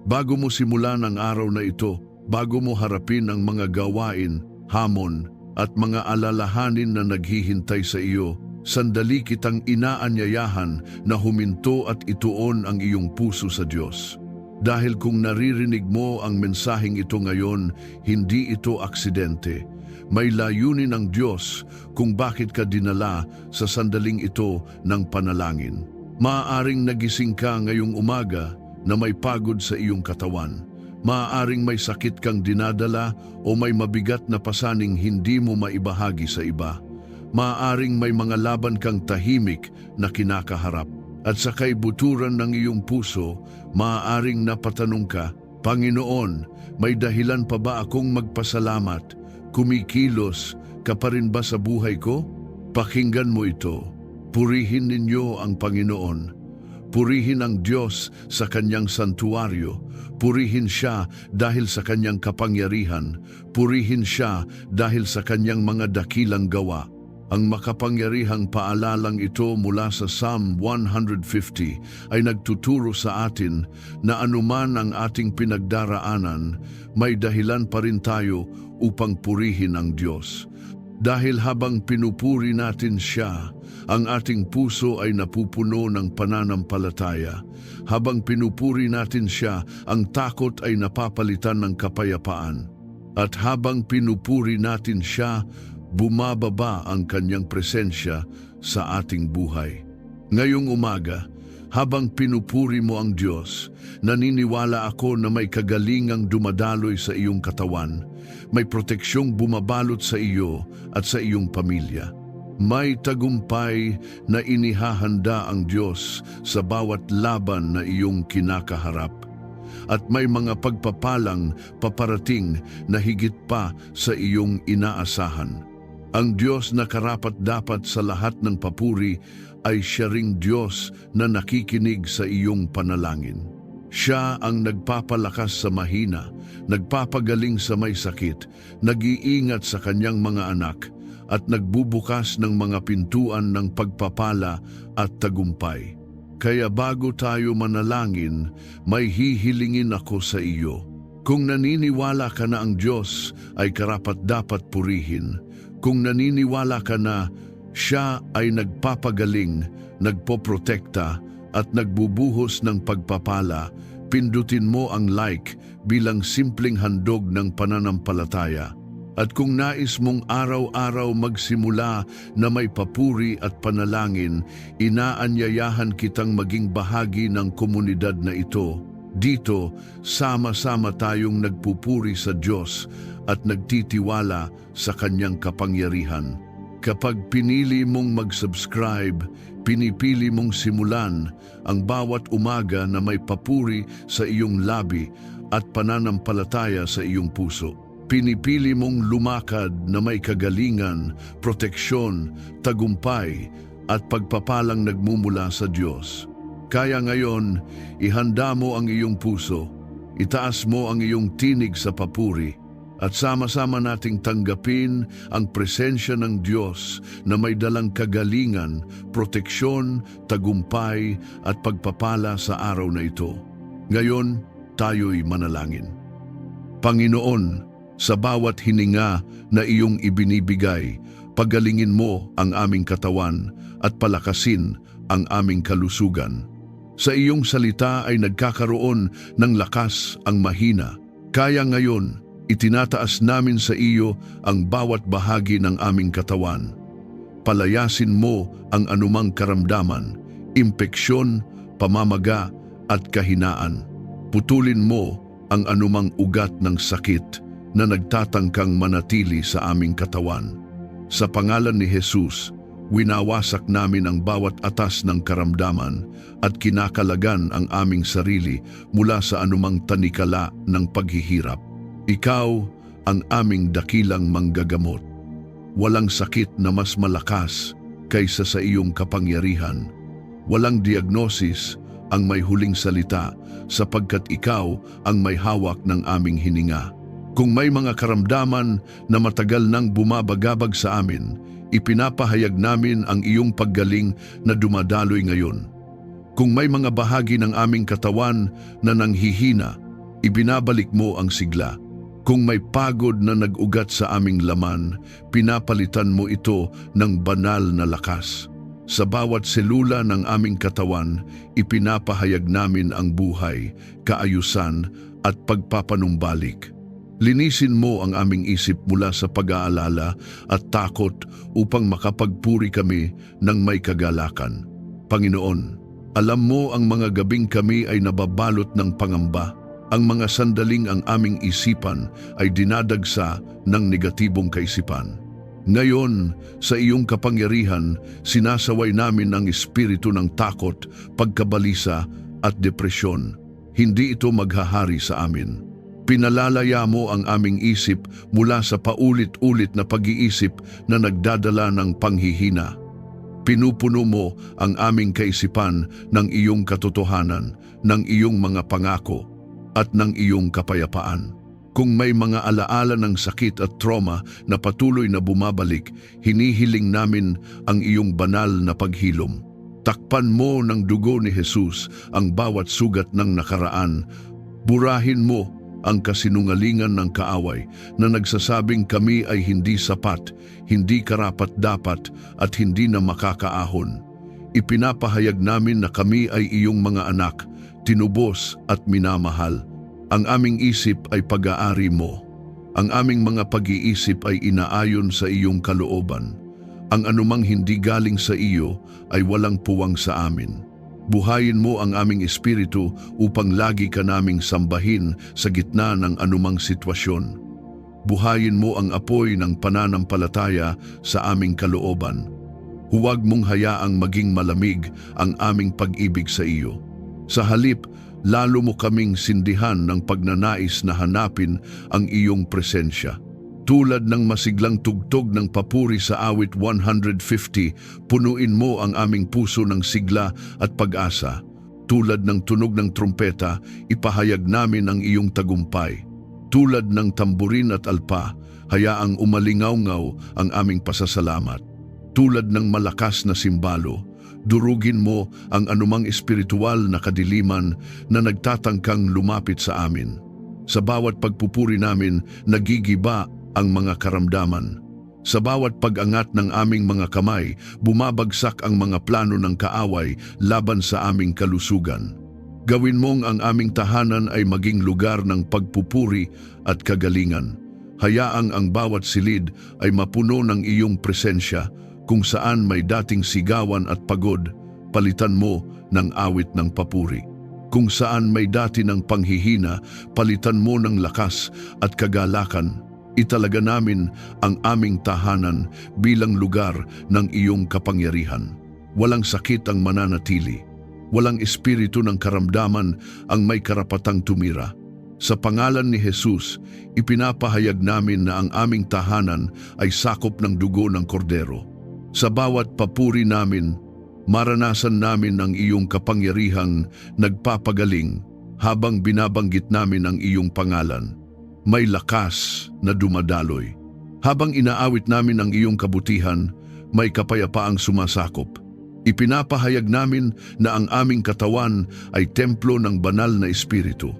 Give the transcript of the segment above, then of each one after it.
Bago mo simulan ang araw na ito, bago mo harapin ang mga gawain, hamon, at mga alalahanin na naghihintay sa iyo, sandali kitang inaanyayahan na huminto at ituon ang iyong puso sa Diyos. Dahil kung naririnig mo ang mensaheng ito ngayon, hindi ito aksidente. May layunin ng Diyos kung bakit ka dinala sa sandaling ito ng panalangin. Maaaring nagising ka ngayong umaga na may pagod sa iyong katawan. Maaaring may sakit kang dinadala o may mabigat na pasaning hindi mo maibahagi sa iba. Maaaring may mga laban kang tahimik na kinakaharap. At sa kaibuturan ng iyong puso, maaaring napatanong ka, Panginoon, may dahilan pa ba akong magpasalamat? Kumikilos ka pa rin ba sa buhay ko? Pakinggan mo ito. Purihin ninyo ang Panginoon. Purihin ang Diyos sa kanyang santuaryo. Purihin siya dahil sa kanyang kapangyarihan. Purihin siya dahil sa kanyang mga dakilang gawa. Ang makapangyarihang paalalang ito mula sa Psalm 150 ay nagtuturo sa atin na anuman ang ating pinagdaraanan, may dahilan pa rin tayo upang purihin ang Diyos. Dahil habang pinupuri natin siya, ang ating puso ay napupuno ng pananampalataya. Habang pinupuri natin siya, ang takot ay napapalitan ng kapayapaan. At habang pinupuri natin siya, bumababa ang kanyang presensya sa ating buhay. Ngayong umaga, habang pinupuri mo ang Diyos, naniniwala ako na may kagalingang dumadaloy sa iyong katawan, may proteksyong bumabalot sa iyo at sa iyong pamilya. May tagumpay na inihahanda ang Diyos sa bawat laban na iyong kinakaharap. At may mga pagpapalang paparating na higit pa sa iyong inaasahan. Ang Diyos na karapat-dapat sa lahat ng papuri ay siya ring Diyos na nakikinig sa iyong panalangin. Siya ang nagpapalakas sa mahina, nagpapagaling sa may sakit, nag-iingat sa kanyang mga anak, at nagbubukas ng mga pintuan ng pagpapala at tagumpay. Kaya bago tayo manalangin, may hihilingin ako sa iyo. Kung naniniwala ka na ang Diyos ay karapat-dapat purihin, kung naniniwala ka na siya ay nagpapagaling, nagpoprotekta at nagbubuhos ng pagpapala, pindutin mo ang like bilang simpleng handog ng pananampalataya. At kung nais mong araw-araw magsimula na may papuri at panalangin, inaanyayahan kitang maging bahagi ng komunidad na ito. Dito, sama-sama tayong nagpupuri sa Diyos at nagtitiwala sa kanyang kapangyarihan. Kapag pinili mong mag-subscribe, pinipili mong simulan ang bawat umaga na may papuri sa iyong labi at pananampalataya sa iyong puso. Pinipili mong lumakad na may kagalingan, proteksyon, tagumpay at pagpapalang nagmumula sa Diyos. Kaya ngayon, ihanda mo ang iyong puso, itaas mo ang iyong tinig sa papuri, at sama-sama nating tanggapin ang presensya ng Diyos na may dalang kagalingan, proteksyon, tagumpay at pagpapala sa araw na ito. Ngayon, tayo'y manalangin. Panginoon, sa bawat hininga na iyong ibinibigay, pagalingin mo ang aming katawan at palakasin ang aming kalusugan. Sa iyong salita ay nagkakaroon ng lakas ang mahina. Kaya ngayon, itinataas namin sa iyo ang bawat bahagi ng aming katawan. Palayasin mo ang anumang karamdaman, impeksyon, pamamaga at kahinaan. Putulin mo ang anumang ugat ng sakit na nagtatangkang manatili sa aming katawan. Sa pangalan ni Jesus, winawasak namin ang bawat atas ng karamdaman at kinakalagan ang aming sarili mula sa anumang tanikala ng paghihirap. Ikaw ang aming dakilang manggagamot. Walang sakit na mas malakas kaysa sa iyong kapangyarihan. Walang diagnosis ang may huling salita sapagkat ikaw ang may hawak ng aming hininga. Kung may mga karamdaman na matagal nang bumabagabag sa amin, ipinapahayag namin ang iyong paggaling na dumadaloy ngayon. Kung may mga bahagi ng aming katawan na nanghihina, Ibinabalik mo ang sigla. Kung may pagod na nag-ugat sa aming laman, pinapalitan mo ito ng banal na lakas. Sa bawat selula ng aming katawan, ipinapahayag namin ang buhay, kaayusan at pagpapanumbalik. Linisin mo ang aming isip mula sa pag-aalala at takot upang makapagpuri kami ng may kagalakan. Panginoon, alam mo ang mga gabing kami ay nababalot ng pangamba. Ang mga sandaling ang aming isipan ay dinadagsa ng negatibong kaisipan. Ngayon, sa iyong kapangyarihan, sinasaway namin ang espiritu ng takot, pagkabalisa at depresyon. Hindi ito maghahari sa amin. Pinalalaya mo ang aming isip mula sa paulit-ulit na pag-iisip na nagdadala ng panghihina. Pinupuno mo ang aming kaisipan ng iyong katotohanan, ng iyong mga pangako, at ng iyong kapayapaan. Kung may mga alaala ng sakit at trauma na patuloy na bumabalik, hinihiling namin ang iyong banal na paghilom. Takpan mo ng dugo ni Jesus ang bawat sugat ng nakaraan. Burahin mo ang kasinungalingan ng kaaway na nagsasabing kami ay hindi sapat, hindi karapat-dapat at hindi na makakaahon. Ipinapahayag namin na kami ay iyong mga anak, tinubos at minamahal. Ang aming isip ay pag-aari mo. Ang aming mga pag-iisip ay inaayon sa iyong kalooban. Ang anumang hindi galing sa iyo ay walang puwang sa amin. Buhayin mo ang aming espiritu upang lagi ka naming sambahin sa gitna ng anumang sitwasyon. Buhayin mo ang apoy ng pananampalataya sa aming kalooban. Huwag mong hayaang maging malamig ang aming pag-ibig sa iyo. Sa halip, lalo mo kaming sindihan ng pagnanais na hanapin ang iyong presensya. Tulad ng masiglang tugtog ng papuri sa awit 150, punuin mo ang aming puso ng sigla at pag-asa. Tulad ng tunog ng trumpeta, ipahayag namin ang iyong tagumpay. Tulad ng tamburin at alpa, hayaang umalingaw-ngaw ang aming pasasalamat. Tulad ng malakas na simbalo, durugin mo ang anumang espiritual na kadiliman na nagtatangkang lumapit sa amin. Sa bawat pagpupuri namin, nagigiba ang mga karamdaman. Sa bawat pag-angat ng aming mga kamay, bumabagsak ang mga plano ng kaaway laban sa aming kalusugan. Gawin mong ang aming tahanan ay maging lugar ng pagpupuri at kagalingan. Hayaang ang bawat silid ay mapuno ng iyong presensya. Kung saan may dating sigawan at pagod, palitan mo ng awit ng papuri. Kung saan may dati ng panghihina, palitan mo ng lakas at kagalakan. Italaga namin ang aming tahanan bilang lugar ng iyong kapangyarihan. Walang sakit ang mananatili. Walang espiritu ng karamdaman ang may karapatang tumira. Sa pangalan ni Jesus, ipinapahayag namin na ang aming tahanan ay sakop ng dugo ng kordero. Sa bawat papuri namin, maranasan namin ang iyong kapangyarihang nagpapagaling habang binabanggit namin ang iyong pangalan. May lakas na dumadaloy. Habang inaawit namin ang iyong kabutihan, may kapayapaang sumasakop. Ipinapahayag namin na ang aming katawan ay templo ng banal na espiritu.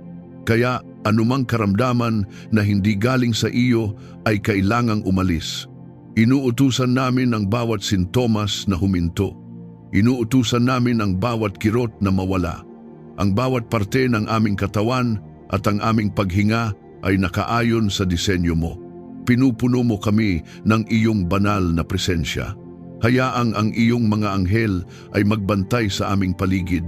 Kaya anumang karamdaman na hindi galing sa iyo ay kailangang umalis. Inuutusan namin ang bawat sintomas na huminto. Inuutusan namin ang bawat kirot na mawala. Ang bawat parte ng aming katawan at ang aming paghinga ay nakaayon sa disenyo mo. Pinupuno mo kami ng iyong banal na presensya. Hayaang ang iyong mga anghel ay magbantay sa aming paligid,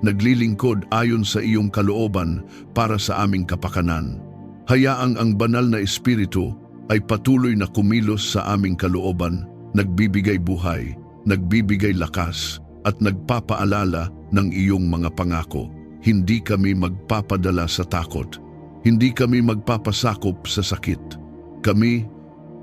naglilingkod ayon sa iyong kalooban para sa aming kapakanan. Hayaang ang banal na espiritu ay patuloy na kumilos sa aming kalooban, nagbibigay buhay, nagbibigay lakas, at nagpapaalala ng iyong mga pangako. Hindi kami magpapadala sa takot. Hindi kami magpapasakop sa sakit. Kami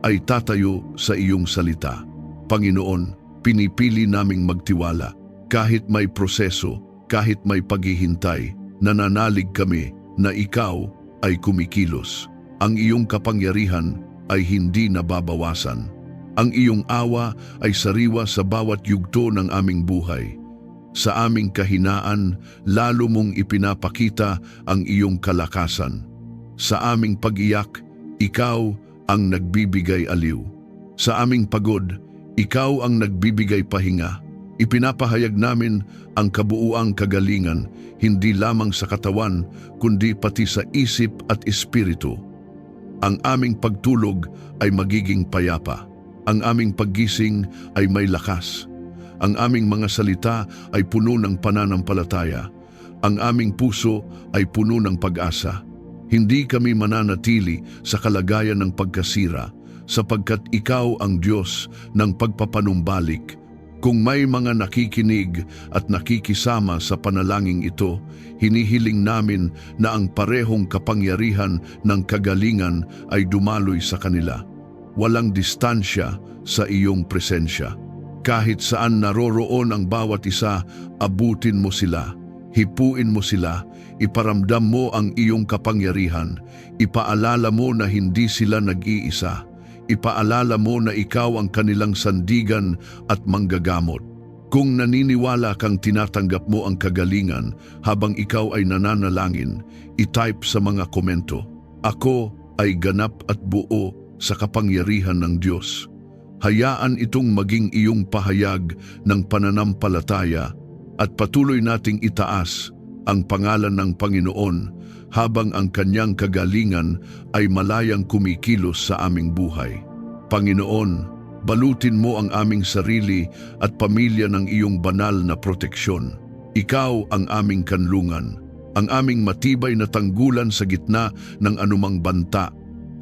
ay tatayo sa iyong salita. Panginoon, pinipili naming magtiwala. Kahit may proseso, kahit may paghihintay, nananalig kami na ikaw ay kumikilos. Ang iyong kapangyarihan ay hindi nababawasan. Ang iyong awa ay sariwa sa bawat yugto ng aming buhay. Sa aming kahinaan, lalo mong ipinapakita ang iyong kalakasan. Sa aming pag-iyak, ikaw ang nagbibigay aliw. Sa aming pagod, ikaw ang nagbibigay pahinga. Ipinapahayag namin ang kabuuang kagalingan, hindi lamang sa katawan, kundi pati sa isip at espiritu. Ang aming pagtulog ay magiging payapa. Ang aming paggising ay may lakas. Ang aming mga salita ay puno ng pananampalataya. Ang aming puso ay puno ng pag-asa. Hindi kami mananatili sa kalagayan ng pagkasira, sapagkat ikaw ang Diyos ng pagpapanumbalik. Kung may mga nakikinig at nakikisama sa panalangin ito, hinihiling namin na ang parehong kapangyarihan ng kagalingan ay dumaloy sa kanila. Walang distansya sa iyong presensya. Kahit saan naroroon ang bawat isa, abutin mo sila, hipuin mo sila, iparamdam mo ang iyong kapangyarihan, ipaalala mo na hindi sila nag-iisa, ipaalala mo na ikaw ang kanilang sandigan at manggagamot. Kung naniniwala kang tinatanggap mo ang kagalingan habang ikaw ay nananalangin, itype sa mga komento, "Ako ay ganap at buo sa kapangyarihan ng Diyos." Hayaan itong maging iyong pahayag ng pananampalataya at patuloy nating itaas ang pangalan ng Panginoon habang ang kanyang kagalingan ay malayang kumikilos sa aming buhay. Panginoon, balutin mo ang aming sarili at pamilya ng iyong banal na proteksyon. Ikaw ang aming kanlungan, ang aming matibay na tanggulan sa gitna ng anumang banta.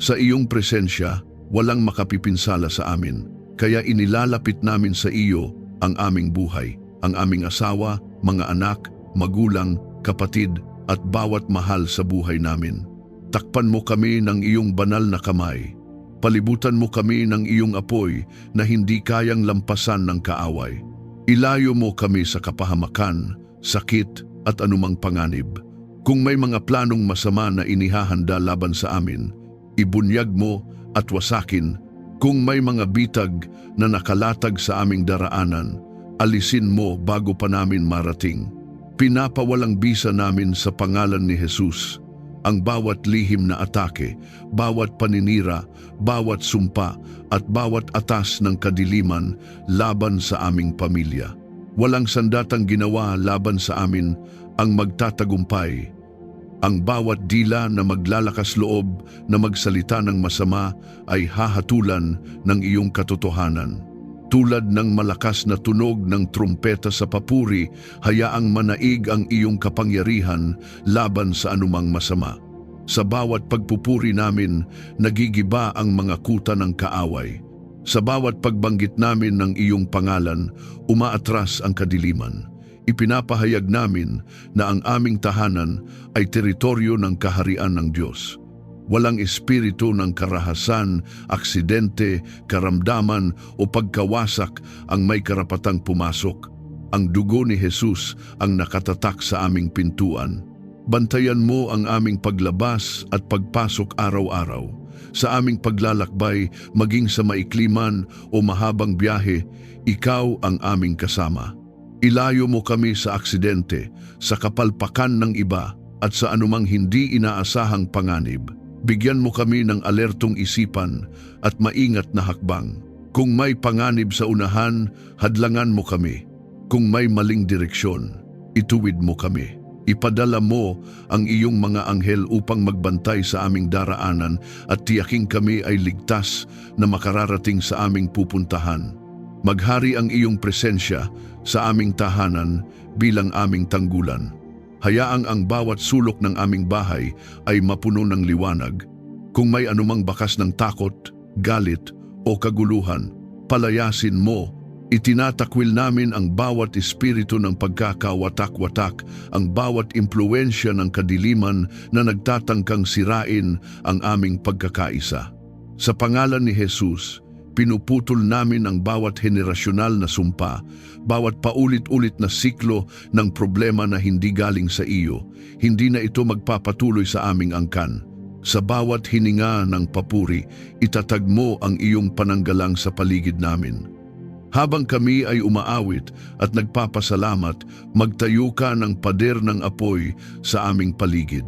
Sa iyong presensya, walang makapipinsala sa amin, kaya inilalapit namin sa iyo ang aming buhay, ang aming asawa, mga anak, magulang, kapatid, at bawat mahal sa buhay namin. Takpan mo kami ng iyong banal na kamay. Palibutan mo kami ng iyong apoy na hindi kayang lampasan ng kaaway. Ilayo mo kami sa kapahamakan, sakit, at anumang panganib. Kung may mga planong masama na inihahanda laban sa amin, ibunyag mo at wasakin. Kung may mga bitag na nakalatag sa aming daraanan, alisin mo bago pa namin marating. Pinapawalang bisa namin sa pangalan ni Jesus ang bawat lihim na atake, bawat paninira, bawat sumpa at bawat atas ng kadiliman laban sa aming pamilya. Walang sandatang ginawa laban sa amin ang magtatagumpay. Ang bawat dila na maglalakas loob na magsalita ng masama ay hahatulan ng iyong katotohanan. Tulad ng malakas na tunog ng trumpeta sa papuri, hayaang manaig ang iyong kapangyarihan laban sa anumang masama. Sa bawat pagpupuri namin, nagigiba ang mga kuta ng kaaway. Sa bawat pagbanggit namin ng iyong pangalan, umaatras ang kadiliman. Ipinapahayag namin na ang aming tahanan ay teritoryo ng kaharian ng Diyos. Walang espiritu ng karahasan, aksidente, karamdaman o pagkawasak ang may karapatang pumasok. Ang dugo ni Jesus ang nakatatak sa aming pintuan. Bantayan mo ang aming paglabas at pagpasok araw-araw. Sa aming paglalakbay, maging sa maikliman o mahabang biyahe, ikaw ang aming kasama. Ilayo mo kami sa aksidente, sa kapalpakan ng iba at sa anumang hindi inaasahang panganib. Bigyan mo kami ng alertong isipan at maingat na hakbang. Kung may panganib sa unahan, hadlangan mo kami. Kung may maling direksyon, ituwid mo kami. Ipadala mo ang iyong mga anghel upang magbantay sa aming daraanan at tiyaking kami ay ligtas na makararating sa aming pupuntahan. Maghari ang iyong presensya sa aming tahanan bilang aming tanggulan. Hayaang ang bawat sulok ng aming bahay ay mapuno ng liwanag. Kung may anumang bakas ng takot, galit o kaguluhan, palayasin mo. Itinatakwil namin ang bawat espiritu ng pagkakawatak-watak, ang bawat impluensya ng kadiliman na nagtatangkang sirain ang aming pagkakaisa. Sa pangalan ni Jesus, pinuputol namin ang bawat henerasyonal na sumpa, bawat paulit-ulit na siklo ng problema na hindi galing sa iyo. Hindi na ito magpapatuloy sa aming angkan. Sa bawat hininga ng papuri, itatag mo ang iyong pananggalang sa paligid namin. Habang kami ay umaawit at nagpapasalamat, magtayo ka ng pader ng apoy sa aming paligid.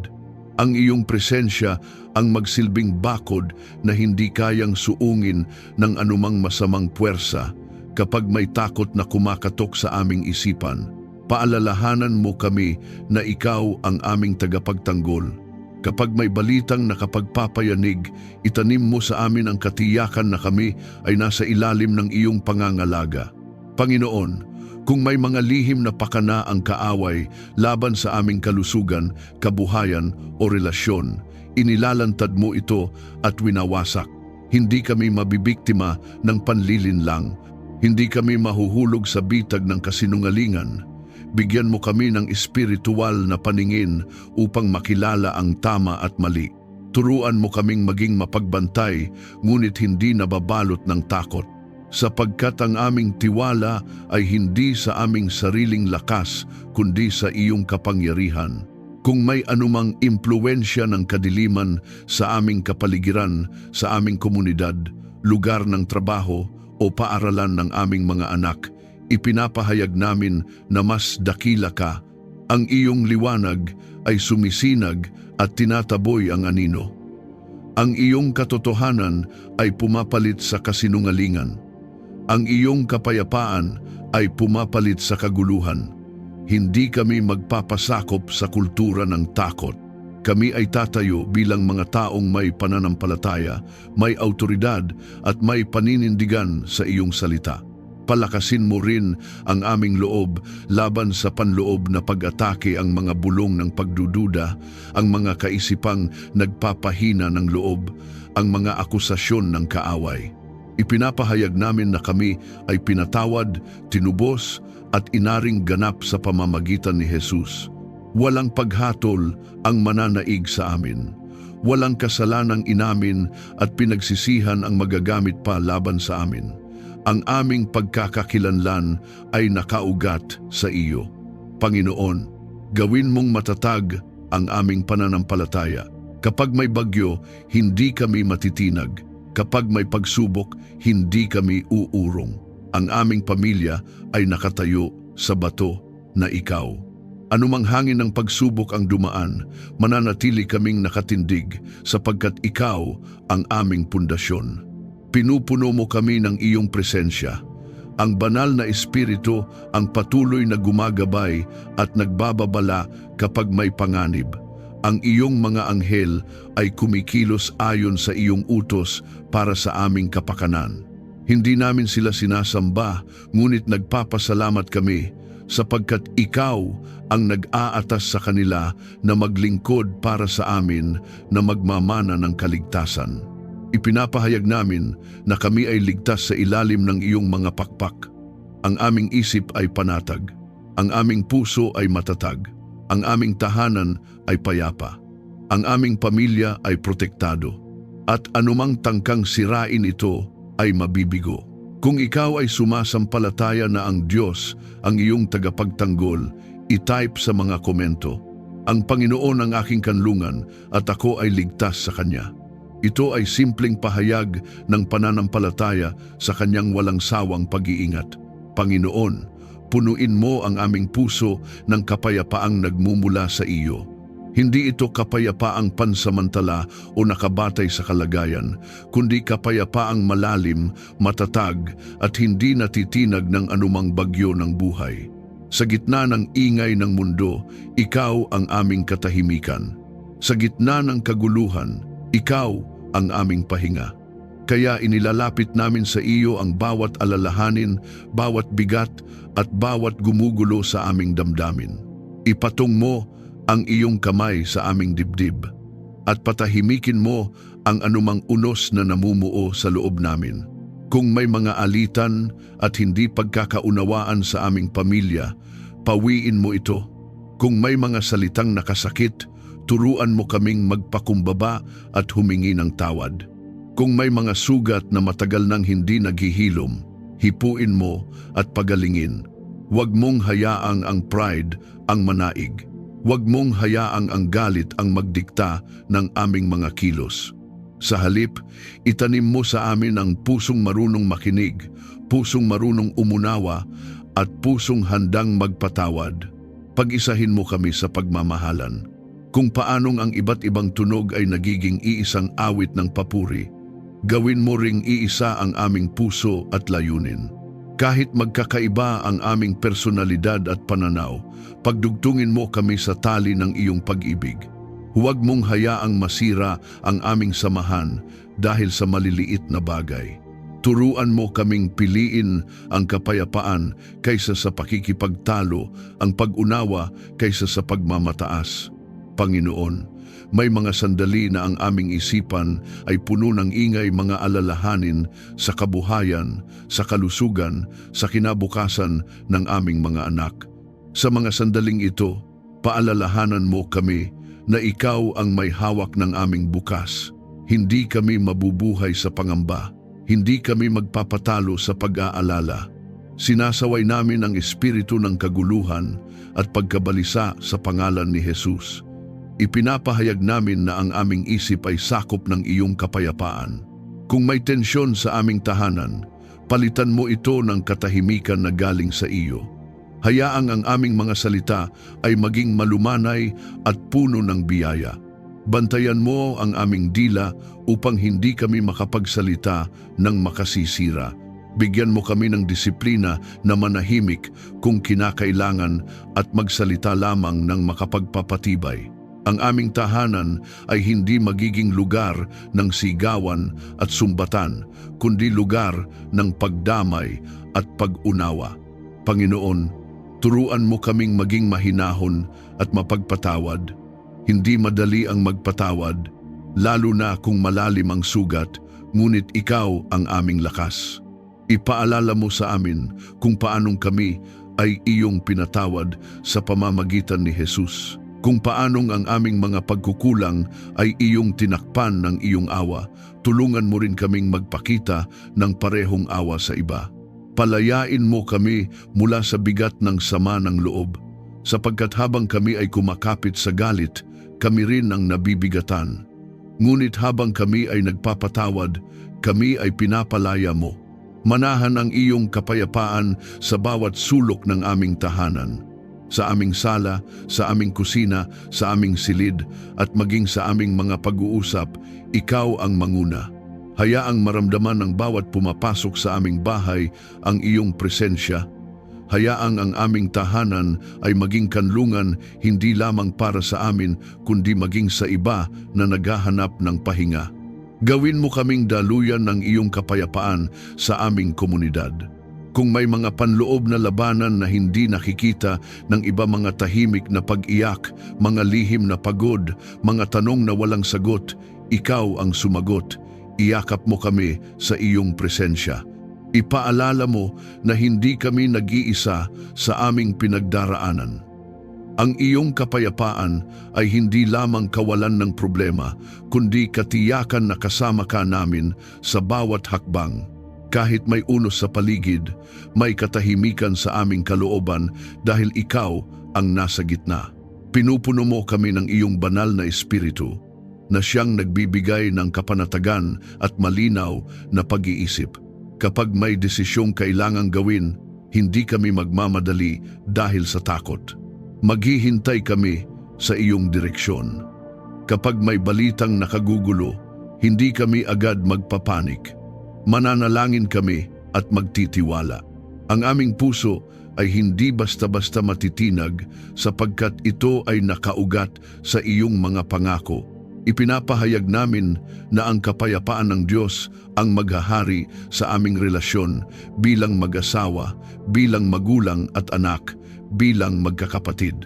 Ang iyong presensya ang magsilbing bakod na hindi kayang suungin ng anumang masamang puwersa. Kapag may takot na kumakatok sa aming isipan, paalalahanan mo kami na ikaw ang aming tagapagtanggol. Kapag may balitang nakapagpapayanig, itanim mo sa amin ang katiyakan na kami ay nasa ilalim ng iyong pangangalaga. Panginoon, kung may mga lihim na pakana ang kaaway laban sa aming kalusugan, kabuhayan o relasyon, inilalantad mo ito at winawasak. Hindi kami mabibiktima ng panlilinlang. Hindi kami mahuhulog sa bitag ng kasinungalingan. Bigyan mo kami ng espiritual na paningin upang makilala ang tama at mali. Turuan mo kaming maging mapagbantay, ngunit hindi nababalot ng takot. Sapagkat ang aming tiwala ay hindi sa aming sariling lakas, kundi sa iyong kapangyarihan. Kung may anumang impluensya ng kadiliman sa aming kapaligiran, sa aming komunidad, lugar ng trabaho o paaralan ng aming mga anak, ipinapahayag namin na mas dakila ka. Ang iyong liwanag ay sumisinag at tinataboy ang anino. Ang iyong katotohanan ay pumapalit sa kasinungalingan. Ang iyong kapayapaan ay pumapalit sa kaguluhan. Hindi kami magpapasakop sa kultura ng takot. Kami ay tatayo bilang mga taong may pananampalataya, may autoridad at may paninindigan sa iyong salita. Palakasin mo rin ang aming loob laban sa panloob na pag-atake, ang mga bulong ng pagdududa, ang mga kaisipang nagpapahina ng loob, ang mga akusasyon ng kaaway. Ipinapahayag namin na kami ay pinatawad, tinubos at inaring ganap sa pamamagitan ni Jesus. Walang paghatol ang mananaig sa amin. Walang kasalanang inamin at pinagsisihan ang magagamit pa laban sa amin. Ang aming pagkakakilanlan ay nakaugat sa iyo. Panginoon, gawin mong matatag ang aming pananampalataya. Kapag may bagyo, hindi kami matitinag. Kapag may pagsubok, hindi kami uurong. Ang aming pamilya ay nakatayo sa bato na ikaw. Anumang hangin ng pagsubok ang dumaan, mananatili kaming nakatindig sapagkat ikaw ang aming pundasyon. Pinupuno mo kami ng iyong presensya. Ang banal na espiritu ang patuloy na gumagabay at nagbababala kapag may panganib. Ang iyong mga anghel ay kumikilos ayon sa iyong utos para sa aming kapakanan. Hindi namin sila sinasamba, ngunit nagpapasalamat kami sapagkat ikaw ang nag-aatas sa kanila na maglingkod para sa amin na magmamana ng kaligtasan. Ipinapahayag namin na kami ay ligtas sa ilalim ng iyong mga pakpak. Ang aming isip ay panatag. Ang aming puso ay matatag. Ang aming tahanan ay payapa. Ang aming pamilya ay protektado. At anumang tangkang sirain ito ay mabibigo. Kung ikaw ay sumasampalataya na ang Diyos ang iyong tagapagtanggol, i-type sa mga komento, "Ang Panginoon ang aking kanlungan at ako ay ligtas sa Kanya." Ito ay simpleng pahayag ng pananampalataya sa Kanyang walang sawang pag-iingat. Panginoon, punuin mo ang aming puso ng kapayapaang nagmumula sa iyo. Hindi ito kapayapaang pansamantala o nakabatay sa kalagayan, kundi kapayapaang malalim, matatag at hindi natitinag ng anumang bagyo ng buhay. Sa gitna ng ingay ng mundo, ikaw ang aming katahimikan. Sa gitna ng kaguluhan, ikaw ang aming pahinga. Kaya inilalapit namin sa iyo ang bawat alalahanin, bawat bigat at bawat gumugulo sa aming damdamin. Ipatong mo ang iyong kamay sa aming dibdib at patahimikin mo ang anumang unos na namumuo sa loob namin. Kung may mga alitan at hindi pagkakaunawaan sa aming pamilya, pawiin mo ito. Kung may mga salitang nakasakit, turuan mo kaming magpakumbaba at humingi ng tawad. Kung may mga sugat na matagal nang hindi naghihilom, hipuin mo at pagalingin. Huwag mong hayaang ang pride ang manaig. Huwag mong hayaang ang galit ang magdikta ng aming mga kilos. Sa halip, itanim mo sa amin ang pusong marunong makinig, pusong marunong umunawa, at pusong handang magpatawad. Pag-isahin mo kami sa pagmamahalan. Kung paanong ang iba't ibang tunog ay nagiging iisang awit ng papuri, gawin mo ring iisa ang aming puso at layunin. Kahit magkakaiba ang aming personalidad at pananaw, pagdugtungin mo kami sa tali ng iyong pag-ibig. Huwag mong hayaang masira ang aming samahan dahil sa maliliit na bagay. Turuan mo kaming piliin ang kapayapaan kaysa sa pakikipagtalo, ang pag-unawa kaysa sa pagmamataas. Panginoon, may mga sandali na ang aming isipan ay puno ng ingay mga alalahanin sa kabuhayan, sa kalusugan, sa kinabukasan ng aming mga anak. Sa mga sandaling ito, paalalahanan mo kami na ikaw ang may hawak ng aming bukas. Hindi kami mabubuhay sa pangamba. Hindi kami magpapatalo sa pag-aalala. Sinasaway namin ang espiritu ng kaguluhan at pagkabalisa sa pangalan ni Jesus. Ipinapahayag namin na ang aming isip ay sakop ng iyong kapayapaan. Kung may tensyon sa aming tahanan, palitan mo ito ng katahimikan na galing sa iyo. Hayaang ang aming mga salita ay maging malumanay at puno ng biyaya. Bantayan mo ang aming dila upang hindi kami makapagsalita ng makasisira. Bigyan mo kami ng disiplina na manahimik kung kinakailangan at magsalita lamang ng makapagpapatibay. Ang aming tahanan ay hindi magiging lugar ng sigawan at sumbatan, kundi lugar ng pagdamay at pag-unawa. Panginoon, turuan mo kaming maging mahinahon at mapagpatawad. Hindi madali ang magpatawad, lalo na kung malalim ang sugat, ngunit ikaw ang aming lakas. Ipaalala mo sa amin kung paanong kami ay iyong pinatawad sa pamamagitan ni Jesus. Kung paanong ang aming mga pagkukulang ay iyong tinakpan ng iyong awa, tulungan mo rin kaming magpakita ng parehong awa sa iba. Palayain mo kami mula sa bigat ng sama ng loob, sapagkat habang kami ay kumakapit sa galit, kami rin ang nabibigatan. Ngunit habang kami ay nagpapatawad, kami ay pinapalaya mo. Manahan ang iyong kapayapaan sa bawat sulok ng aming tahanan, sa aming sala, sa aming kusina, sa aming silid, at maging sa aming mga pag-uusap, ikaw ang manguna. Hayaang maramdaman ng bawat pumapasok sa aming bahay ang iyong presensya. Hayaang ang aming tahanan ay maging kanlungan hindi lamang para sa amin, kundi maging sa iba na naghahanap ng pahinga. Gawin mo kaming daluyan ng iyong kapayapaan sa aming komunidad. Kung may mga panloob na labanan na hindi nakikita ng iba, mga tahimik na pag-iyak, mga lihim na pagod, mga tanong na walang sagot, ikaw ang sumagot. Iyakap mo kami sa iyong presensya. Ipaalala mo na hindi kami nag-iisa sa aming pinagdaraanan. Ang iyong kapayapaan ay hindi lamang kawalan ng problema, kundi katiyakan na kasama ka namin sa bawat hakbang. Kahit may unos sa paligid, may katahimikan sa aming kalooban dahil ikaw ang nasa gitna. Pinupuno mo kami ng iyong banal na espiritu, na siyang nagbibigay ng kapanatagan at malinaw na pag-iisip. Kapag may desisyong kailangang gawin, hindi kami magmamadali dahil sa takot. Maghihintay kami sa iyong direksyon. Kapag may balitang nakagugulo, hindi kami agad magpapanik. Mananalangin kami at magtitiwala. Ang aming puso ay hindi basta-basta matitinag sapagkat ito ay nakaugat sa iyong mga pangako. Ipinapahayag namin na ang kapayapaan ng Diyos ang maghahari sa aming relasyon bilang mag-asawa, bilang magulang at anak, bilang magkakapatid.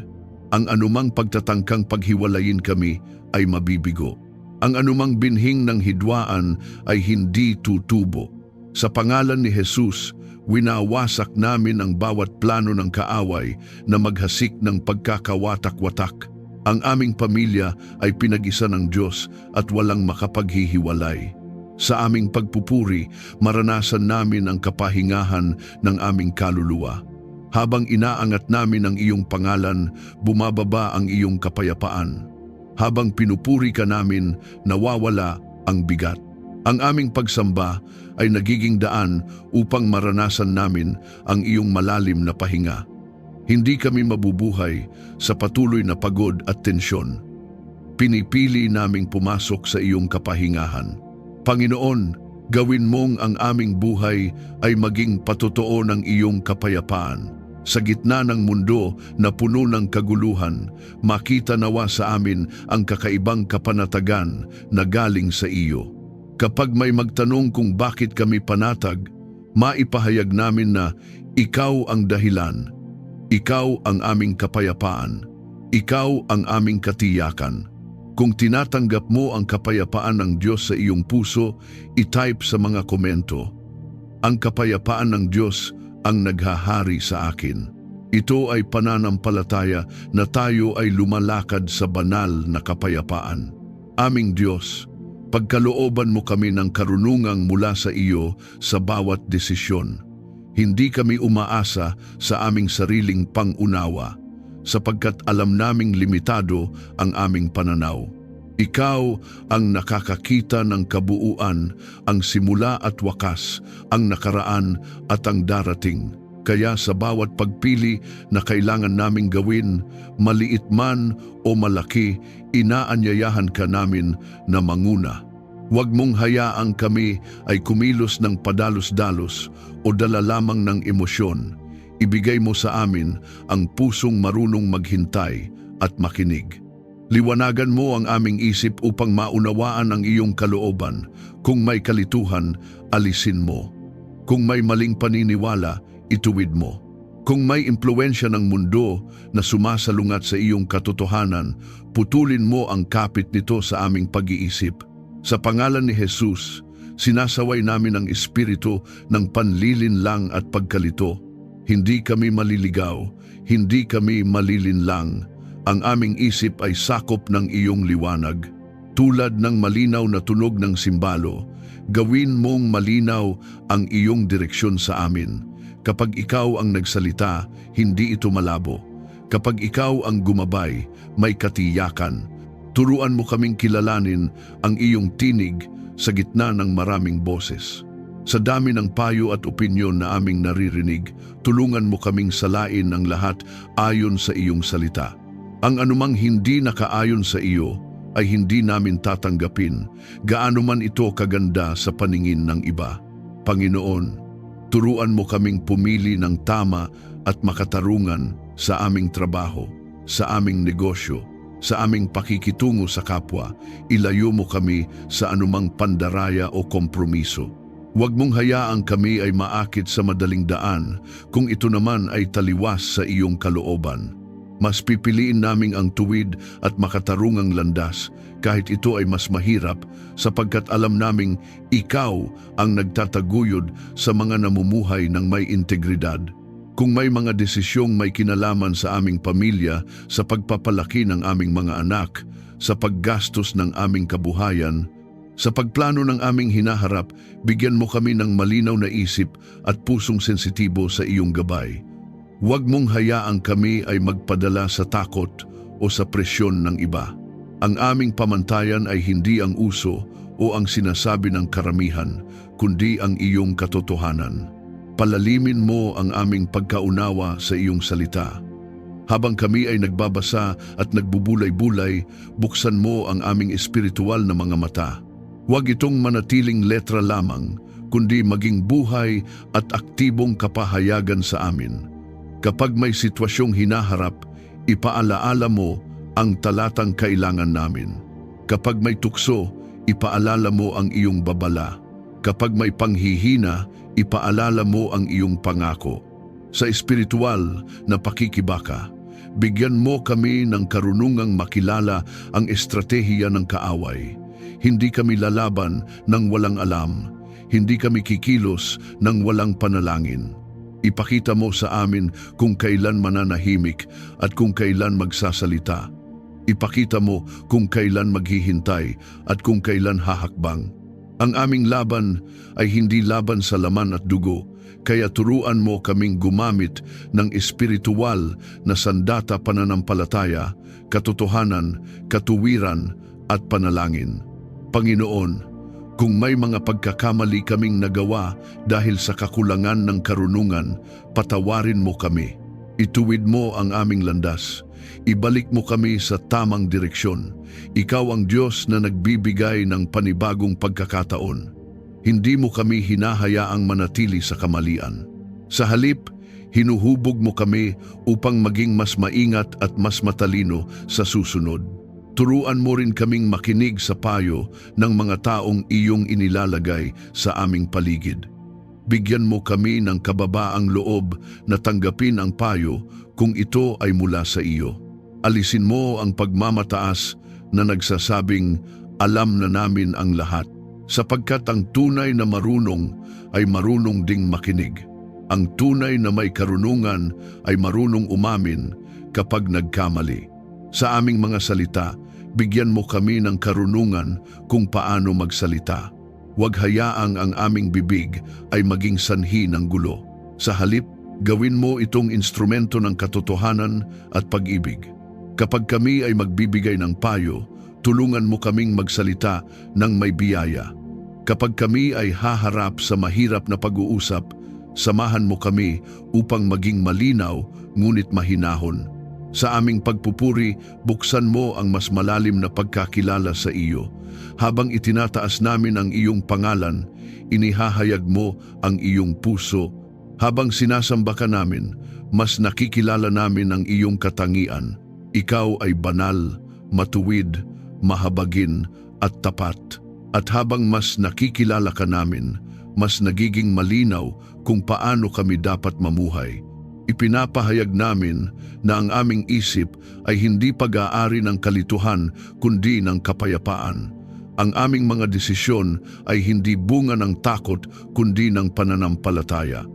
Ang anumang pagtatangkang paghiwalayin kami ay mabibigo. Ang anumang binhing ng hidwaan ay hindi tutubo. Sa pangalan ni Jesus, winawasak namin ang bawat plano ng kaaway na maghasik ng pagkakawatak-watak. Ang aming pamilya ay pinag-isa ng Diyos at walang makapaghihiwalay. Sa aming pagpupuri, maranasan namin ang kapahingahan ng aming kaluluwa. Habang inaangat namin ang iyong pangalan, bumababa ang iyong kapayapaan. Habang pinupuri ka namin, nawawala ang bigat. Ang aming pagsamba ay nagiging daan upang maranasan namin ang iyong malalim na pahinga. Hindi kami mabubuhay sa patuloy na pagod at tensyon. Pinipili naming pumasok sa iyong kapahingahan. Panginoon, gawin mong ang aming buhay ay maging patotoo ng iyong kapayapaan. Sa gitna ng mundo na puno ng kaguluhan, makita nawa sa amin ang kakaibang kapanatagan na galing sa iyo. Kapag may magtanong kung bakit kami panatag, maipahayag namin na ikaw ang dahilan. Ikaw ang aming kapayapaan. Ikaw ang aming katiyakan. Kung tinatanggap mo ang kapayapaan ng Diyos sa iyong puso, i-type sa mga komento. Ang kapayapaan ng Diyos ang naghahari sa akin. Ito ay pananampalataya na tayo ay lumalakad sa banal na kapayapaan. Aming Diyos, pagkalooban mo kami ng karunungang mula sa iyo sa bawat desisyon. Hindi kami umaasa sa aming sariling pangunawa, sapagkat alam naming limitado ang aming pananaw. Ikaw ang nakakakita ng kabuuan, ang simula at wakas, ang nakaraan at ang darating. Kaya sa bawat pagpili na kailangan naming gawin, maliit man o malaki, inaanyayahan ka namin na manguna. Huwag mong hayaang kami ay kumilos ng padalos-dalos o dala lamang ng emosyon. Ibigay mo sa amin ang pusong marunong maghintay at makinig. Liwanagan mo ang aming isip upang maunawaan ang iyong kalooban. Kung may kalituhan, alisin mo. Kung may maling paniniwala, ituwid mo. Kung may impluwensya ng mundo na sumasalungat sa iyong katotohanan, putulin mo ang kapit nito sa aming pag-iisip. Sa pangalan ni Jesus, sinasaway namin ang espiritu ng panlilinlang at pagkalito. Hindi kami maliligaw, hindi kami malilinlang. Ang aming isip ay sakop ng iyong liwanag. Tulad ng malinaw na tunog ng simbalo, gawin mong malinaw ang iyong direksyon sa amin. Kapag ikaw ang nagsalita, hindi ito malabo. Kapag ikaw ang gumabay, may katiyakan. Turuan mo kaming kilalanin ang iyong tinig sa gitna ng maraming boses. Sa dami ng payo at opinyon na aming naririnig, tulungan mo kaming salain ang lahat ayon sa iyong salita. Ang anumang hindi nakaayon sa iyo ay hindi namin tatanggapin, gaano man ito kaganda sa paningin ng iba. Panginoon, turuan mo kaming pumili ng tama at makatarungan sa aming trabaho, sa aming negosyo, sa aming pakikitungo sa kapwa. Ilayo mo kami sa anumang pandaraya o kompromiso. Huwag mong hayaang kami ay maakit sa madaling daan kung ito naman ay taliwas sa iyong kalooban. Mas pipiliin naming ang tuwid at makatarungang landas kahit ito ay mas mahirap, sapagkat alam naming ikaw ang nagtataguyod sa mga namumuhay ng may integridad. Kung may mga desisyong may kinalaman sa aming pamilya, sa pagpapalaki ng aming mga anak, sa paggastos ng aming kabuhayan, sa pagplano ng aming hinaharap, bigyan mo kami ng malinaw na isip at pusong sensitibo sa iyong gabay. Huwag mong hayaang kami ay magpadala sa takot o sa presyon ng iba. Ang aming pamantayan ay hindi ang uso o ang sinasabi ng karamihan, kundi ang iyong katotohanan. Palalimin mo ang aming pagkaunawa sa iyong salita. Habang kami ay nagbabasa at nagbubulay-bulay, buksan mo ang aming espiritual na mga mata. Huwag itong manatiling letra lamang, kundi maging buhay at aktibong kapahayagan sa amin. Kapag may sitwasyong hinaharap, ipaalaala mo ang talatang kailangan namin. Kapag may tukso, ipaalala mo ang iyong babala. Kapag may panghihina, ipaalala mo ang iyong pangako. Sa espiritual na pakikibaka, bigyan mo kami ng karunungang makilala ang estratehiya ng kaaway. Hindi kami lalaban ng walang alam. Hindi kami kikilos ng walang panalangin. Ipakita mo sa amin kung kailan mananahimik at kung kailan magsasalita. Ipakita mo kung kailan maghihintay at kung kailan hahakbang. Ang aming laban ay hindi laban sa laman at dugo, kaya turuan mo kaming gumamit ng espiritual na sandata pananampalataya, katotohanan, katuwiran at panalangin. Panginoon, Kung may mga pagkakamali kaming nagawa dahil sa kakulangan ng karunungan, patawarin mo kami. Ituwid mo ang aming landas. Ibalik mo kami sa tamang direksyon. Ikaw ang Diyos na nagbibigay ng panibagong pagkakataon. Hindi mo kami hinahayaang manatili sa kamalian. Sa halip, hinuhubog mo kami upang maging mas maingat at mas matalino sa susunod. Turuan mo rin kaming makinig sa payo ng mga taong iyong inilalagay sa aming paligid. Bigyan mo kami ng kababaang loob na tanggapin ang payo kung ito ay mula sa iyo. Alisin mo ang pagmamataas na nagsasabing, alam na namin ang lahat, sapagkat ang tunay na marunong ay marunong ding makinig. Ang tunay na may karunungan ay marunong umamin kapag nagkamali. Sa aming mga salita, bigyan mo kami ng karunungan kung paano magsalita. Huwag hayaang ang aming bibig ay maging sanhi ng gulo. Sa halip, gawin mo itong instrumento ng katotohanan at pag-ibig. Kapag kami ay magbibigay ng payo, tulungan mo kaming magsalita ng may biyaya. Kapag kami ay haharap sa mahirap na pag-uusap, samahan mo kami upang maging malinaw ngunit mahinahon. Sa aming pagpupuri, buksan mo ang mas malalim na pagkakilala sa iyo. Habang itinataas namin ang iyong pangalan, inihahayag mo ang iyong puso. Habang sinasamba ka namin, mas nakikilala namin ang iyong katangian. Ikaw ay banal, matuwid, mahabagin at tapat. At habang mas nakikilala ka namin, mas nagiging malinaw kung paano kami dapat mamuhay. Ipinapahayag namin na ang aming isip ay hindi pag-aari ng kalituhan kundi ng kapayapaan. Ang aming mga desisyon ay hindi bunga ng takot kundi ng pananampalataya.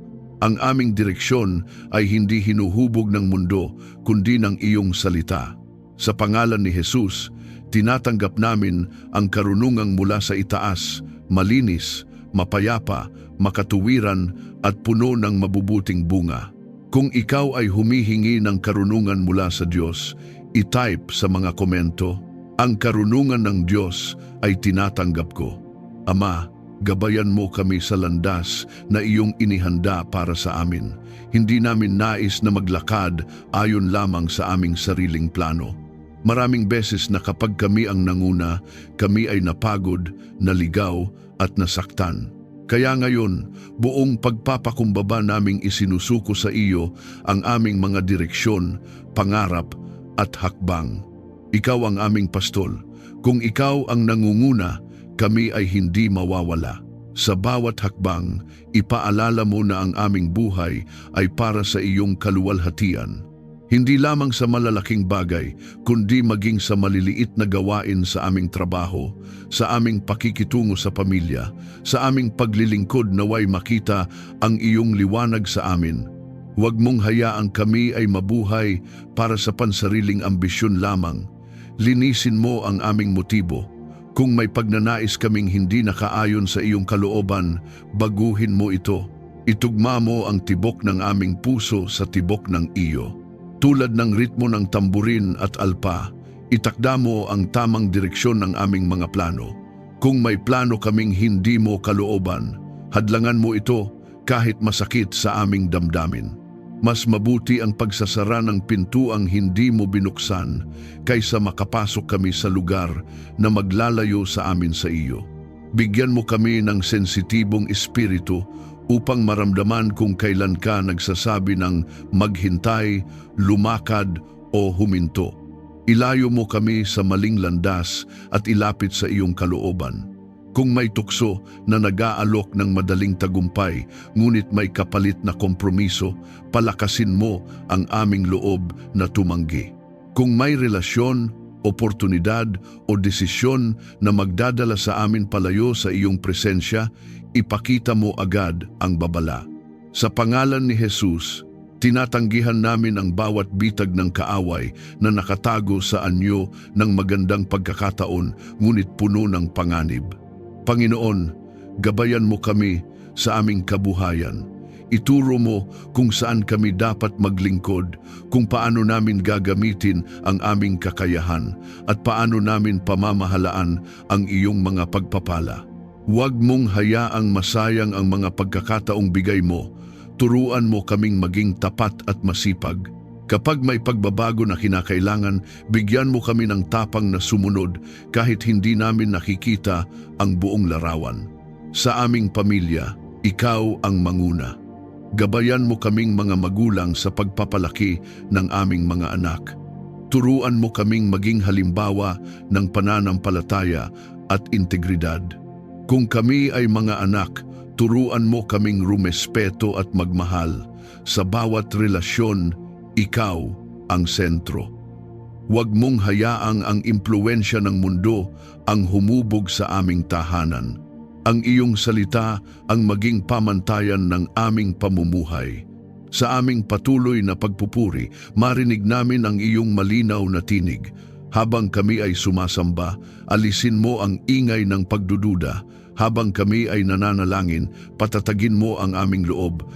Ang aming direksyon ay hindi hinuhubog ng mundo kundi ng iyong salita. Sa pangalan ni Jesus, tinatanggap namin ang karunungang mula sa itaas, malinis, mapayapa, makatuwiran at puno ng mabubuting bunga. Kung ikaw ay humihingi ng karunungan mula sa Diyos, i-type sa mga komento, ang karunungan ng Diyos ay tinatanggap ko. Ama, gabayan mo kami sa landas na iyong inihanda para sa amin. Hindi namin nais na maglakad ayon lamang sa aming sariling plano. Maraming beses na kapag kami ang nanguna, kami ay napagod, naligaw at nasaktan. Kaya ngayon, buong pagpapakumbaba naming isinusuko sa iyo ang aming mga direksyon, pangarap at hakbang. Ikaw ang aming pastol. Kung ikaw ang nangunguna, kami ay hindi mawawala. Sa bawat hakbang, ipaalala mo na ang aming buhay ay para sa iyong kaluwalhatian. Hindi lamang sa malalaking bagay, kundi maging sa maliliit na gawain sa aming trabaho, sa aming pakikitungo sa pamilya, sa aming paglilingkod naway makita ang iyong liwanag sa amin. Huwag mong hayaang kami ay mabuhay para sa pansariling ambisyon lamang. Linisin mo ang aming motibo. Kung may pagnanais kaming hindi nakaayon sa iyong kalooban, baguhin mo ito. Itugma mo ang tibok ng aming puso sa tibok ng iyo. Tulad ng ritmo ng tamburin at alpa, itakda mo ang tamang direksyon ng aming mga plano. Kung may plano kaming hindi mo kalooban, hadlangan mo ito kahit masakit sa aming damdamin. Mas mabuti ang pagsasara ng pintuang hindi mo binuksan kaysa makapasok kami sa lugar na maglalayo sa amin sa iyo. Bigyan mo kami ng sensitibong espiritu upang maramdaman kung kailan ka nagsasabi ng maghintay, lumakad o huminto. Ilayo mo kami sa maling landas at ilapit sa iyong kalooban. Kung may tukso na nag-aalok ng madaling tagumpay, ngunit may kapalit na kompromiso, palakasin mo ang aming loob na tumanggi. Kung may relasyon, oportunidad o desisyon na magdadala sa amin palayo sa iyong presensya, ipakita mo agad ang babala. Sa pangalan ni Jesus, tinatanggihan namin ang bawat bitag ng kaaway na nakatago sa anyo ng magandang pagkakataon ngunit puno ng panganib. Panginoon, gabayan mo kami sa aming kabuhayan. Ituro mo kung saan kami dapat maglingkod, kung paano namin gagamitin ang aming kakayahan at paano namin pamamahalaan ang iyong mga pagpapala. Huwag mong hayaang masayang ang mga pagkakataong bigay mo. Turuan mo kaming maging tapat at masipag. Kapag may pagbabago na kinakailangan, bigyan mo kami ng tapang na sumunod kahit hindi namin nakikita ang buong larawan. Sa aming pamilya, ikaw ang manguna. Gabayan mo kaming mga magulang sa pagpapalaki ng aming mga anak. Turuan mo kaming maging halimbawa ng pananampalataya at integridad. Kung kami ay mga anak, turuan mo kaming rumespeto at magmahal. Sa bawat relasyon, ikaw ang sentro. Huwag mong hayaang ang impluwensya ng mundo ang humubog sa aming tahanan. Ang iyong salita ang maging pamantayan ng aming pamumuhay. Sa aming patuloy na pagpupuri, marinig namin ang iyong malinaw na tinig. Habang kami ay sumasamba, alisin mo ang ingay ng pagdududa. Habang kami ay nananalangin, patatagin mo ang aming loob.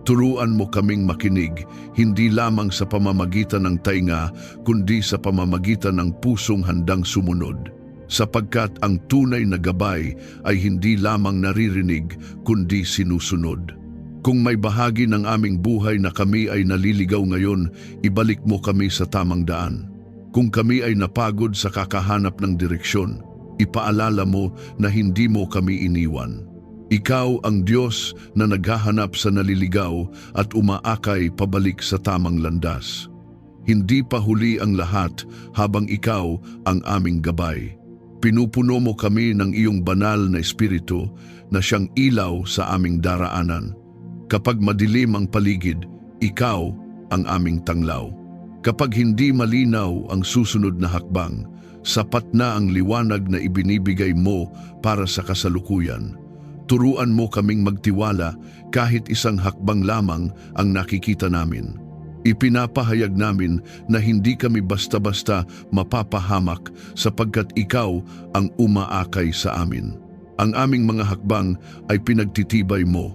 Turuan mo kaming makinig, hindi lamang sa pamamagitan ng tainga, kundi sa pamamagitan ng pusong handang sumunod. Sapagkat ang tunay na gabay ay hindi lamang naririnig, kundi sinusunod. Kung may bahagi ng aming buhay na kami ay naliligaw ngayon, ibalik mo kami sa tamang daan. Kung kami ay napagod sa kakahanap ng direksyon, ipaalala mo na hindi mo kami iniwan. Ikaw ang Diyos na naghahanap sa naliligaw at umaakay pabalik sa tamang landas. Hindi pa huli ang lahat habang ikaw ang aming gabay. Pinupuno mo kami ng iyong banal na espiritu na siyang ilaw sa aming daraanan. Kapag madilim ang paligid, ikaw ang aming tanglaw. Kapag hindi malinaw ang susunod na hakbang, sapat na ang liwanag na ibinibigay mo para sa kasalukuyan. Turuan mo kaming magtiwala kahit isang hakbang lamang ang nakikita namin. Ipinapahayag namin na hindi kami basta-basta mapapahamak sapagkat ikaw ang umaakay sa amin. Ang aming mga hakbang ay pinagtitibay mo.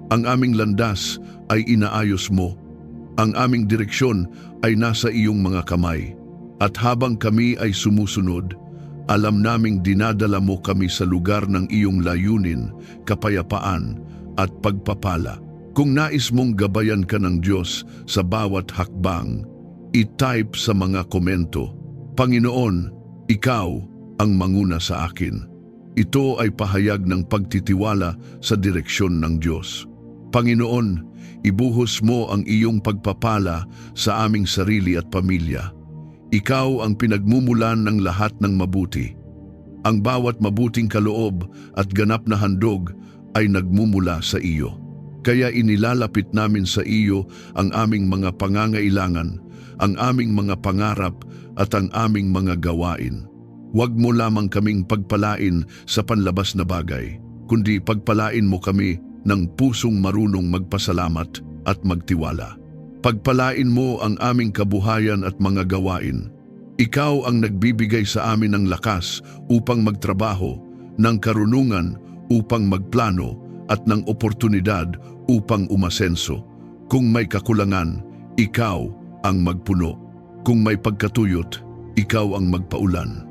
Ang aming landas ay inaayos mo. Ang aming direksyon ay nasa iyong mga kamay. At habang kami ay sumusunod, alam naming dinadala mo kami sa lugar ng iyong layunin, kapayapaan at pagpapala. Kung nais mong gabayan ka ng Diyos sa bawat hakbang, i-type sa mga komento, Panginoon, Ikaw ang manguna sa akin. Ito ay pahayag ng pagtitiwala sa direksyon ng Diyos. Panginoon, ibuhos mo ang iyong pagpapala sa aming sarili at pamilya. Ikaw ang pinagmumulan ng lahat ng mabuti. Ang bawat mabuting kaloob at ganap na handog ay nagmumula sa iyo. Kaya inilalapit namin sa iyo ang aming mga pangangailangan, ang aming mga pangarap at ang aming mga gawain. Huwag mo lamang kaming pagpalain sa panlabas na bagay, kundi pagpalain mo kami ng pusong marunong magpasalamat at magtiwala. Pagpalain mo ang aming kabuhayan at mga gawain. Ikaw ang nagbibigay sa amin ng lakas upang magtrabaho, ng karunungan upang magplano, at ng oportunidad upang umasenso. Kung may kakulangan, ikaw ang magpuno. Kung may pagkatuyot, ikaw ang magpaulan.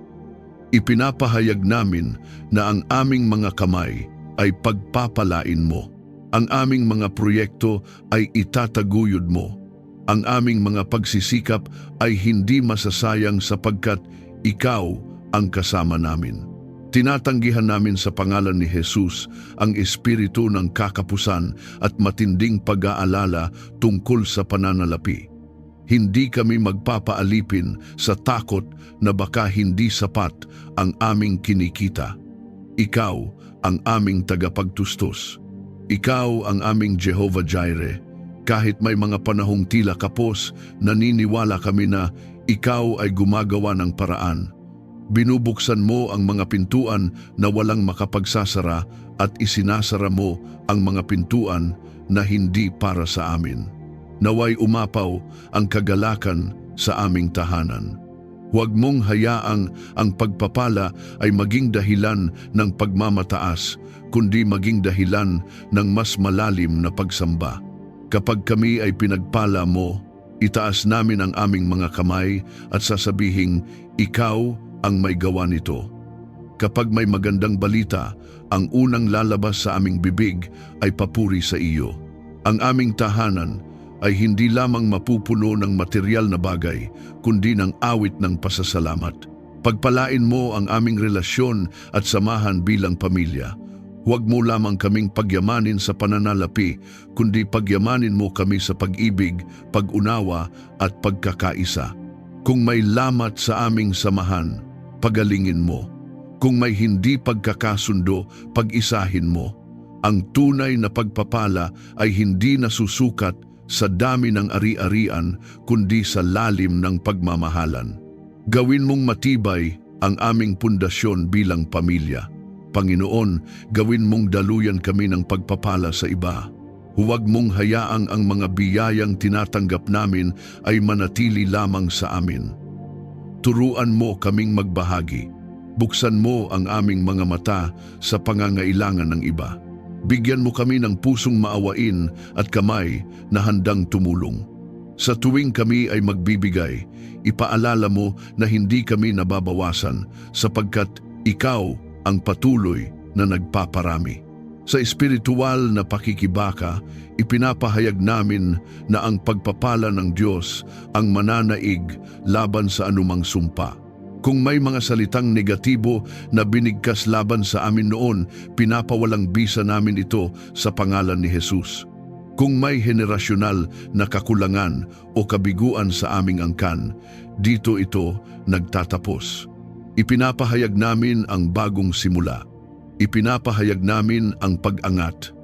Ipinapahayag namin na ang aming mga kamay ay pagpapalain mo. Ang aming mga proyekto ay itataguyod mo. Ang aming mga pagsisikap ay hindi masasayang sapagkat ikaw ang kasama namin. Tinatanggihan namin sa pangalan ni Jesus ang espiritu ng kakapusan at matinding pag-aalala tungkol sa pananalapi. Hindi kami magpapaalipin sa takot na baka hindi sapat ang aming kinikita. Ikaw ang aming tagapagtustos. Ikaw ang aming Jehovah Jireh. Kahit may mga panahong tila kapos, naniniwala kami na ikaw ay gumagawa ng paraan. Binubuksan mo ang mga pintuan na walang makapagsasara at isinasara mo ang mga pintuan na hindi para sa amin. Naway umapaw ang kagalakan sa aming tahanan. Huwag mong hayaang ang pagpapala ay maging dahilan ng pagmamataas, kundi maging dahilan ng mas malalim na pagsamba. Kapag kami ay pinagpala mo, itaas namin ang aming mga kamay at sasabihing, ikaw ang may gawa nito. Kapag may magandang balita, ang unang lalabas sa aming bibig ay papuri sa iyo. Ang aming tahanan ay hindi lamang mapupuno ng material na bagay, kundi ng awit ng pasasalamat. Pagpalain mo ang aming relasyon at samahan bilang pamilya. Huwag mo lamang kaming pagyamanin sa pananalapi, kundi pagyamanin mo kami sa pag-ibig, pag-unawa at pagkakaisa. Kung may lamat sa aming samahan, pagalingin mo. Kung may hindi pagkakasundo, pag-isahin mo. Ang tunay na pagpapala ay hindi nasusukat sa dami ng ari-arian, kundi sa lalim ng pagmamahalan. Gawin mong matibay ang aming pundasyon bilang pamilya. Panginoon, gawin mong daluyan kami ng pagpapala sa iba. Huwag mong hayaang ang mga biyayang tinatanggap namin ay manatili lamang sa amin. Turuan mo kaming magbahagi. Buksan mo ang aming mga mata sa pangangailangan ng iba. Bigyan mo kami ng pusong maawain at kamay na handang tumulong. Sa tuwing kami ay magbibigay, ipaalala mo na hindi kami nababawasan sapagkat ikaw ang patuloy na nagpaparami. Sa espiritual na pakikibaka, ipinapahayag namin na ang pagpapala ng Diyos ang mananaig laban sa anumang sumpa. Kung may mga salitang negatibo na binigkas laban sa amin noon, pinapawalang bisa namin ito sa pangalan ni Jesus. Kung may henerasyonal na kakulangan o kabiguan sa aming angkan, dito ito nagtatapos. Ipinapahayag namin ang bagong simula. Ipinapahayag namin ang pag-angat.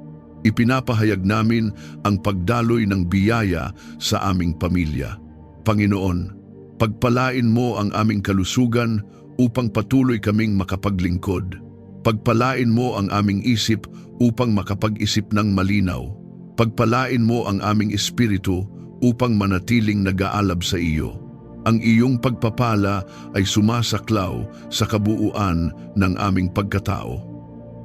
Ipinapahayag namin ang pagdaloy ng biyaya sa aming pamilya. Panginoon, pagpalain mo ang aming kalusugan upang patuloy kaming makapaglingkod. Pagpalain mo ang aming isip upang makapag-isip ng malinaw. Pagpalain mo ang aming espiritu upang manatiling nag-aalab sa iyo. Ang iyong pagpapala ay sumasaklaw sa kabuuan ng aming pagkatao.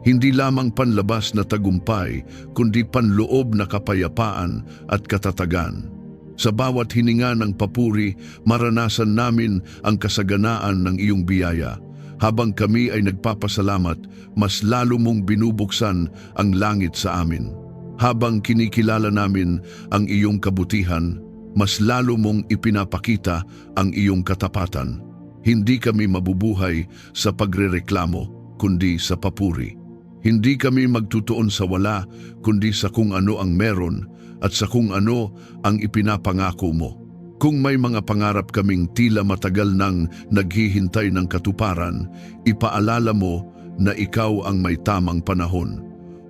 Hindi lamang panlabas na tagumpay, kundi panloob na kapayapaan at katatagan. Sa bawat hininga ng papuri, maranasan namin ang kasaganaan ng iyong biyaya. Habang kami ay nagpapasalamat, mas lalo mong binubuksan ang langit sa amin. Habang kinikilala namin ang iyong kabutihan, mas lalo mong ipinapakita ang iyong katapatan. Hindi kami mabubuhay sa pagrereklamo, kundi sa papuri. Hindi kami magtutuon sa wala, kundi sa kung ano ang meron at sa kung ano ang ipinapangako mo. Kung may mga pangarap kaming tila matagal nang naghihintay ng katuparan, ipaalala mo na ikaw ang may tamang panahon.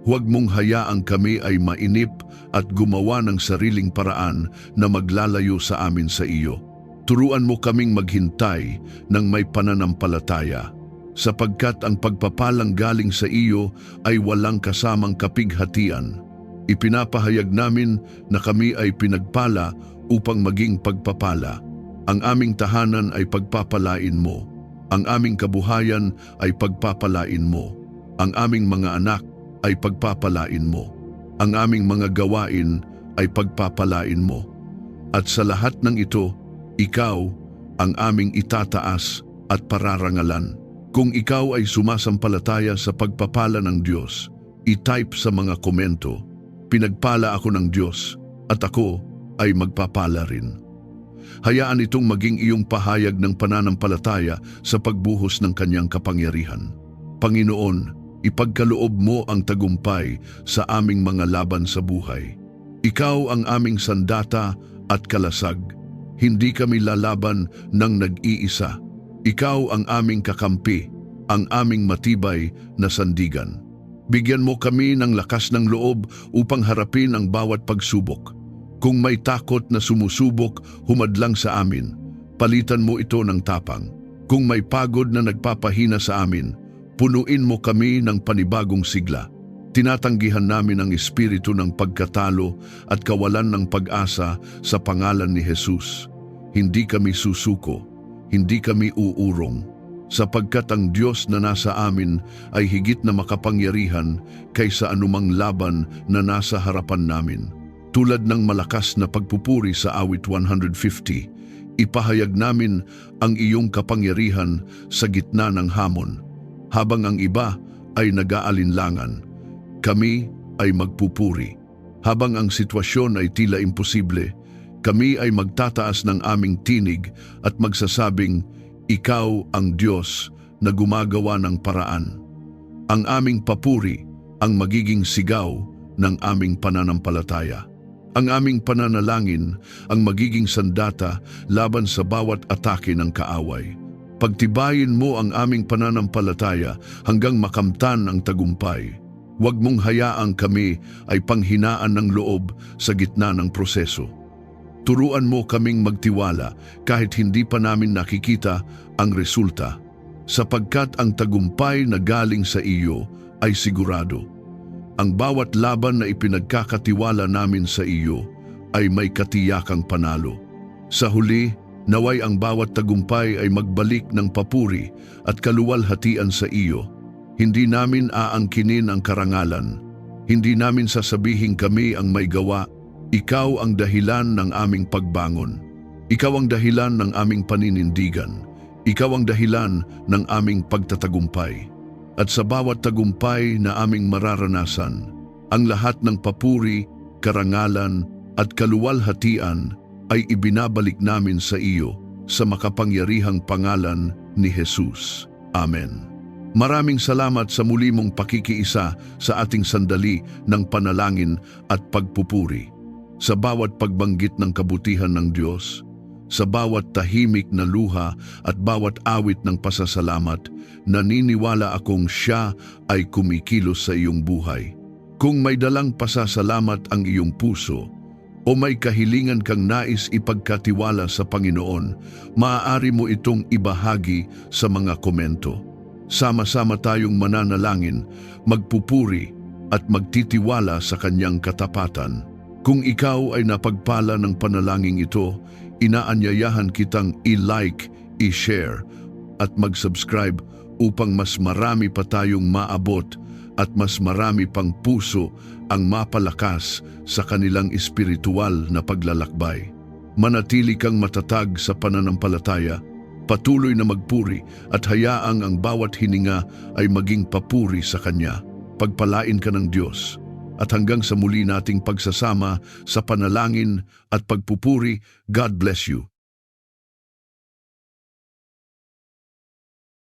Huwag mong hayaang kami ay mainip at gumawa ng sariling paraan na maglalayo sa amin sa iyo. Turuan mo kaming maghintay ng may pananampalataya, sapagkat ang pagpapalang galing sa iyo ay walang kasamang kapighatian. Ipinapahayag namin na kami ay pinagpala upang maging pagpapala. Ang aming tahanan ay pagpapalain mo. Ang aming kabuhayan ay pagpapalain mo. Ang aming mga anak ay pagpapalain mo. Ang aming mga gawain ay pagpapalain mo. At sa lahat ng ito, ikaw ang aming itataas at pararangalan. Kung ikaw ay sumasampalataya sa pagpapala ng Diyos, i-type sa mga komento, "Pinagpala ako ng Diyos at ako ay magpapala rin." Hayaan itong maging iyong pahayag ng pananampalataya sa pagbuhos ng kanyang kapangyarihan. Panginoon, ipagkaloob mo ang tagumpay sa aming mga laban sa buhay. Ikaw ang aming sandata at kalasag. Hindi kami lalaban ng nag-iisa. Ikaw ang aming kakampi, ang aming matibay na sandigan. Bigyan mo kami ng lakas ng loob upang harapin ang bawat pagsubok. Kung may takot na sumusubok, humadlang sa amin. Palitan mo ito ng tapang. Kung may pagod na nagpapahina sa amin, punuin mo kami ng panibagong sigla. Tinatanggihan namin ang espiritu ng pagkatalo at kawalan ng pag-asa sa pangalan ni Jesus. Hindi kami susuko, hindi kami uurong, sapagkat ang Diyos na nasa amin ay higit na makapangyarihan kaysa anumang laban na nasa harapan namin. Tulad ng malakas na pagpupuri sa awit 150, ipahayag namin ang iyong kapangyarihan sa gitna ng hamon. habang ang iba ay nag-aalinlangan. Kami ay magpupuri. Habang ang sitwasyon ay tila imposible, kami ay magtataas ng aming tinig at magsasabing, Ikaw ang Diyos na gumagawa ng paraan. Ang aming papuri ang magiging sigaw ng aming pananampalataya. Ang aming pananalangin ang magiging sandata laban sa bawat atake ng kaaway. Pagtibayin mo ang aming pananampalataya hanggang makamtan ang tagumpay. Huwag mong hayaang kami ay panghinaan ng loob sa gitna ng proseso. Turuan mo kaming magtiwala kahit hindi pa namin nakikita ang resulta, sapagkat ang tagumpay na galing sa iyo ay sigurado. Ang bawat laban na ipinagkakatiwala namin sa iyo ay may katiyakang panalo. Sa huli, naway ang bawat tagumpay ay magbalik ng papuri at kaluwalhatian sa iyo. Hindi namin aangkinin ang karangalan. Hindi namin sasabihin kami ang may gawa. Ikaw ang dahilan ng aming pagbangon. Ikaw ang dahilan ng aming paninindigan. Ikaw ang dahilan ng aming pagtatagumpay. At sa bawat tagumpay na aming mararanasan, ang lahat ng papuri, karangalan at kaluwalhatian ay ibinabalik namin sa iyo sa makapangyarihang pangalan ni Jesus. Amen. Maraming salamat sa muli mong pakikiisa sa ating sandali ng panalangin at pagpupuri. Sa bawat pagbanggit ng kabutihan ng Diyos, sa bawat tahimik na luha at bawat awit ng pasasalamat, naniniwala akong siya ay kumikilos sa iyong buhay. Kung may dalang pasasalamat ang iyong puso, o may kahilingan kang nais ipagkatiwala sa Panginoon, maaari mo itong ibahagi sa mga komento. Sama-sama tayong mananalangin, magpupuri at magtitiwala sa kanyang katapatan. Kung ikaw ay napagpala ng panalangin ito, inaanyayahan kitang i-like, i-share at mag-subscribe upang mas marami pa tayong maabot at mas marami pang puso ang mapalakas sa kanilang espiritual na paglalakbay. Manatili kang matatag sa pananampalataya, patuloy na magpuri at hayaang ang bawat hininga ay maging papuri sa Kanya. Pagpalain ka ng Diyos. At hanggang sa muli nating pagsasama sa panalangin at pagpupuri, God bless you.